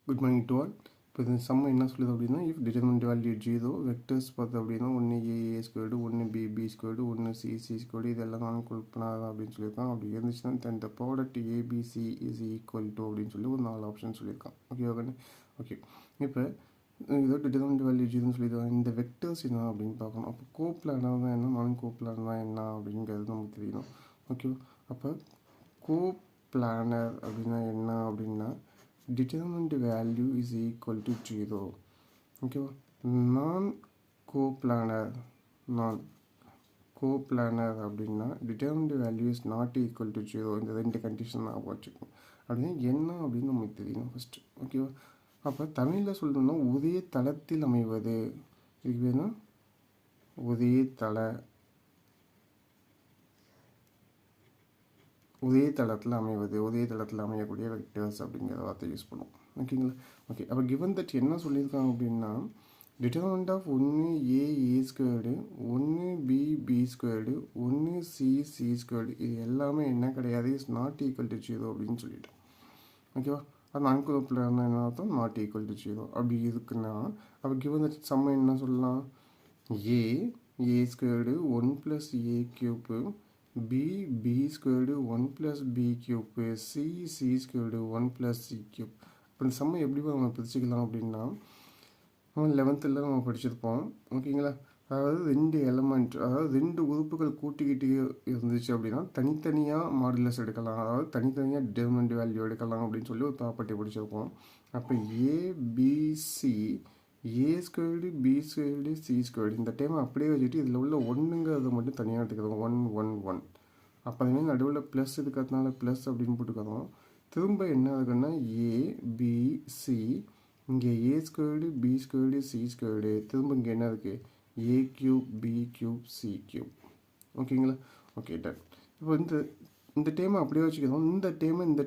Good morning to all. இப்போ இந்த சம்ம என்ன சொல்லுது அப்படின்னா, if determinant value zero vectors பார்த்தோம் அப்படின்னா ஒன்று ஏ ஸ்கொயர்டு, ஒன்று பி ஸ்கொயர்டு, ஒன்று சி ஸ்கொயர்டு, இதெல்லாம் நான் பண்ணாதான் அப்படின்னு சொல்லியிருக்கான். அப்படி இருந்துச்சுன்னா then the product A B C is equal to அப்படின்னு சொல்லி ஒரு 4 ஆப்ஷன் சொல்லியிருக்கான். ஓகே. இப்போ இதோ டிட்டர்மினன்ட் வேல்யூ ஜீரோன்னு சொல்லியிருக்காங்க. இந்த வெக்டர்ஸ் என்ன அப்படின்னு பார்க்கணும். அப்போ கோப்ளானாக தான் என்ன, நான் கோப்ளான் தான் என்ன அப்படிங்கிறது நமக்கு தெரியணும். ஓகேவா? அப்போ கோப்ளானர் அப்படின்னா என்ன அப்படின்னா determinant value is equal to 0. ஓகேவா? நான் கோப்ளானர் அப்படின்னா determinant value is not equal to 0. இந்த ரெண்டு கண்டிஷன் நான் வச்சுக்கணும். அப்படின்னா என்ன அப்படின்னு நமக்கு தெரியணும் ஃபஸ்ட்டு. ஓகேவா? அப்போ தமிழில் சொல்லணும்னா ஒரே தளத்தில் அமைவது. இதுக்கு வேணும் ஒரே தளத்தில் அமைவது, ஒரே தளத்தில் அமையக்கூடிய வெக்டர்ஸ் அப்படிங்கிற வார்த்தை யூஸ் பண்ணுவோம். ஓகேங்களா? ஓகே. அப்போ கிவன் தட் என்ன சொல்லியிருக்காங்க அப்படின்னா டிட்டர்மினன்ட் ஆஃப் ஒன்று ஏ ஸ்கொயர்டு, ஒன்று பி ஸ்கொயர்டு, ஒன்று சி ஸ்கொயர்டு, இது எல்லாமே என்ன கிடையாது, இஸ் நாட் ஈக்குவல் டு 0 அப்படின்னு சொல்லிட்டோம். ஓகேவா? அது அன்குலப்பில் என்ன அர்த்தம், நாட் ஈக்குவல் டு 0 அப்படி இருக்குன்னா அப்போ கிவன் தட் சம்ம என்ன சொல்லலாம், A squared 1 + A cube, b squared 1 + b cube, C squared 1 + c cube. இப்போ இந்த சம்மை எப்படி நம்ம பிரிச்சுக்கலாம் அப்படின்னா நம்ம 11th நம்ம படிச்சிருப்போம். ஓகேங்களா? அதாவது ரெண்டு உறுப்புகள் கூட்டிக்கிட்டே இருந்துச்சு அப்படின்னா தனித்தனியாக மாடுலஸ் எடுக்கலாம், அதாவது தனித்தனியாக டிட்டர்மினன்ட் வேல்யூ எடுக்கலாம் அப்படின்னு சொல்லி ஒரு ப்ராப்பர்ட்டி படிச்சிருப்போம். அப்போ A B C A squared, B squared, C squared இந்த டைம் அப்படியே வச்சுட்டு இதில் உள்ள ஒன்றுங்கிறத மட்டும் தனியாக எடுத்துக்கிறோம். 1 அப்போ அதுமாதிரி நடுவில் ப்ளஸ் இருக்கிறதுனால ப்ளஸ் அப்படின்னு போட்டுக்கிறோம். திரும்ப என்ன இருக்குன்னா ஏபிசி, இங்கே A squared, B squared, C squared, திரும்ப இங்கே என்ன இருக்குது A cube, B cube, C cube. ஓகேங்களா? Okay done. இப்போ இந்த டேமை அப்படியே வச்சுக்கிறோம். இந்த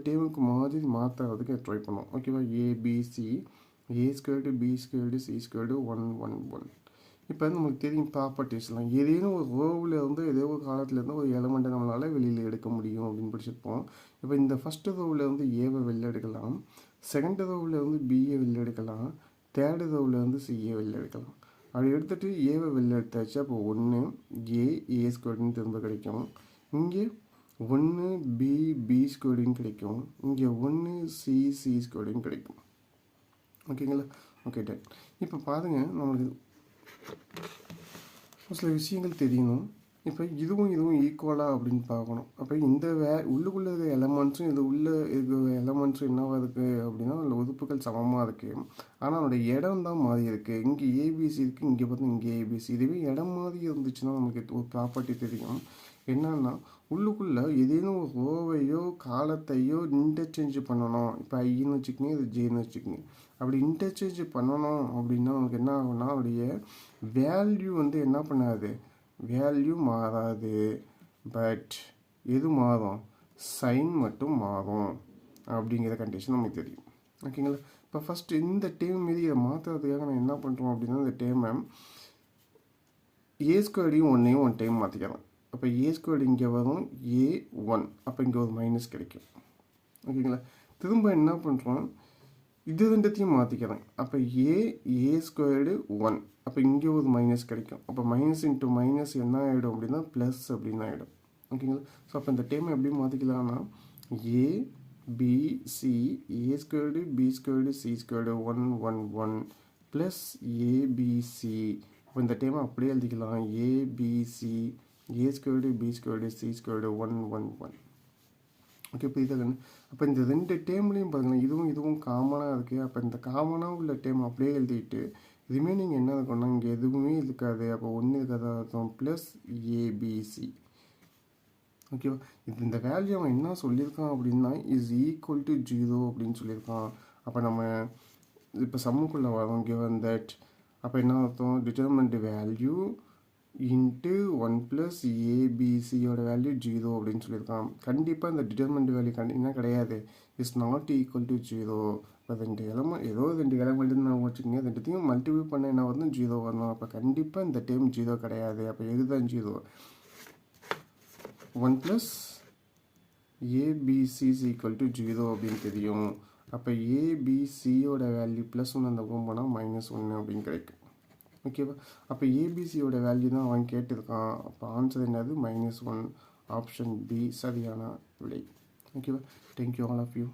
டேமுக்கு மாதிரி மாற்றுறதுக்கு ட்ரை பண்ணோம். ஓகேவா? A B C A squared, B squared, C squared 1 இப்போ நமக்கு தெரியும் ப்ராப்பர்ட்டிஸ்லாம். ஏதேனும் ஒரு ரோவில் இருந்து ஏதோ ஒரு காலத்துலேருந்து ஒரு எலமெண்ட்டை நம்மளால் வெளியில் எடுக்க முடியும் அப்படின்னு படிச்சிருப்போம். இப்போ இந்த ஃபஸ்ட்டு ரோவில் இருந்து ஏவை வெளில எடுக்கலாம், செகண்ட் ரோவில் இருந்து பிஏ வெளில எடுக்கலாம், தேர்டு ரோவில் இருந்து சிஏ வெளில எடுக்கலாம். அப்படி எடுத்துகிட்டு ஏவை வெளில எடுத்தாச்சு. அப்போ 1 ஏ ஸ்கொயர்டுன்னு திரும்ப கிடைக்கும், இங்கே 1 பி ஸ்கொயர்டுன்னு கிடைக்கும், இங்கே 1 சி ஸ்கொயர்டுன்னு கிடைக்கும். ஓகேங்களா? Okay done. இப்போ பாருங்கள், நம்மளுக்கு சில விஷயங்கள் தெரியணும். இப்போ இதுவும் ஈக்குவலாக அப்படின்னு பார்க்கணும். அப்போ இந்த உள்ளுக்குள்ளே இருக்கிற எலமெண்ட்ஸும் இது உள்ளே இருக்கிற எலமெண்ட்ஸும் என்னவாக இருக்குது அப்படின்னா அதில் உறுப்புகள் சமமாக இருக்குது. ஆனால் அதோட இடம் தான் மாறி இருக்குது. இங்கே ஏபிசி இருக்குது, இங்கே பார்த்தா இங்கே ஏபிசி. இதுவே இடம் மாதிரி இருந்துச்சுன்னா நமக்கு ஒரு ப்ராப்பர்ட்டி தெரியும். என்னன்னா உள்ளுக்குள்ளே ஏதேனும் ஒரு ரோவையோ காலத்தையோ இன்டர்சேஞ்ச் பண்ணணும். இப்போ ஐன்னு வச்சுக்கிங்க, இது ஜேன்னு வச்சுக்கிங்க. அப்படி இன்டர்சேஞ்ச் பண்ணணும் அப்படின்னா நமக்கு என்ன ஆகும்னா அவருடைய வேல்யூ என்ன பண்ணாது, வேல்யூ மாறாது. பட் எது மாறும், சைன் மட்டும் மாறும் அப்படிங்கிற கண்டிஷன் நமக்கு தெரியும். ஓகேங்களா? இப்போ ஃபஸ்ட்டு இந்த டேம் மீது இதை மாற்றுறதுக்காக நான் என்ன பண்ணுறோம் அப்படின்னா இந்த டேமை ஏ ஸ்கொயர்டையும் ஒன் டைம் மாற்றிக்கிறோம். அப்போ ஏ ஸ்கொயர்டு இங்கே வரும், A1, அப்போ இங்கே ஒரு மைனஸ் கிடைக்கும். ஓகேங்களா? திரும்ப என்ன பண்ணுறோம், இது ரெண்டத்தையும் மாற்றிக்கிறேன். அப்போ ஏ ஸ்கொயர்டு 1, அப்போ இங்கே ஒரு மைனஸ் கிடைக்கும். அப்போ மைனஸ் இன்ட்டு மைனஸ் என்ன ஆகிடும் அப்படின்னா ப்ளஸ் அப்படின்னு ஆகிடும். ஓகேங்களா? ஸோ அப்போ இந்த டைம் எப்படி மாற்றிக்கலாம்னா A B C A squared, B squared, C squared 1 plus A B C. இப்போ இந்த டைம் அப்படியே எழுதிக்கலாம், A B C A squared, B squared, C squared 1 okay. இப்போ இதை அப்போ இந்த ரெண்டு டேம்லேயும் பாருங்களேன், இதுவும் காமனாக இருக்குது. அப்போ இந்த காமனாக உள்ள டேம் அப்படியே எழுதிட்டு ரிமைனிங் என்ன இருக்கும்னா இங்கே எதுவுமே இருக்காது. அப்போ ஒன்று இருக்காத அர்த்தம் ப்ளஸ் ஏபிசி. ஓகேவா? இந்த வேல்யூ அவன் என்ன சொல்லியிருக்கான் அப்படின்னா இஸ் ஈக்குவல் டு 0 அப்படின்னு சொல்லியிருக்கான். அப்போ நம்ம இப்போ சம்முக்குள்ளே வரோம் கிவன் தட். அப்போ என்ன அர்த்தம், டிட்டர்மினன்ட் வேல்யூ இன்ட்டு 1 + ஏபிசியோட வேல்யூ 0 அப்படின்னு சொல்லியிருக்கான். கண்டிப்பாக இந்த டிட்டர்மினன்ட் வேல்யூ என்ன கிடையாது, இஸ் நாட் ஈக்குவல் டு 0. இப்போ ரெண்டு எலமெண்ட் நான் வச்சுக்கோங்க, ரெண்டுத்தையும் மல்டிபிள் பண்ண என்ன வரணும், 0 வரணும். அப்போ கண்டிப்பாக இந்த டைம் 0 கிடையாது. அப்போ எதுதான் 0, 1 + ஏபிசி இஸ் ஈக்குவல் டு 0 அப்படின்னு தெரியும். அப்போ ஏபிசியோட வேல்யூ +1 அந்த பக்கம் போனால் -1 அப்படின்னு கிடைக்கும். ஓகேவா? அப்போ ஏபிசியோட வேல்யூ தான் அவன் கேட்டிருக்கான். அப்போ ஆன்சர் என்னது? -1. ஆப்ஷன் பி சரியான விடை. ஓகேவா? Thank you all of you.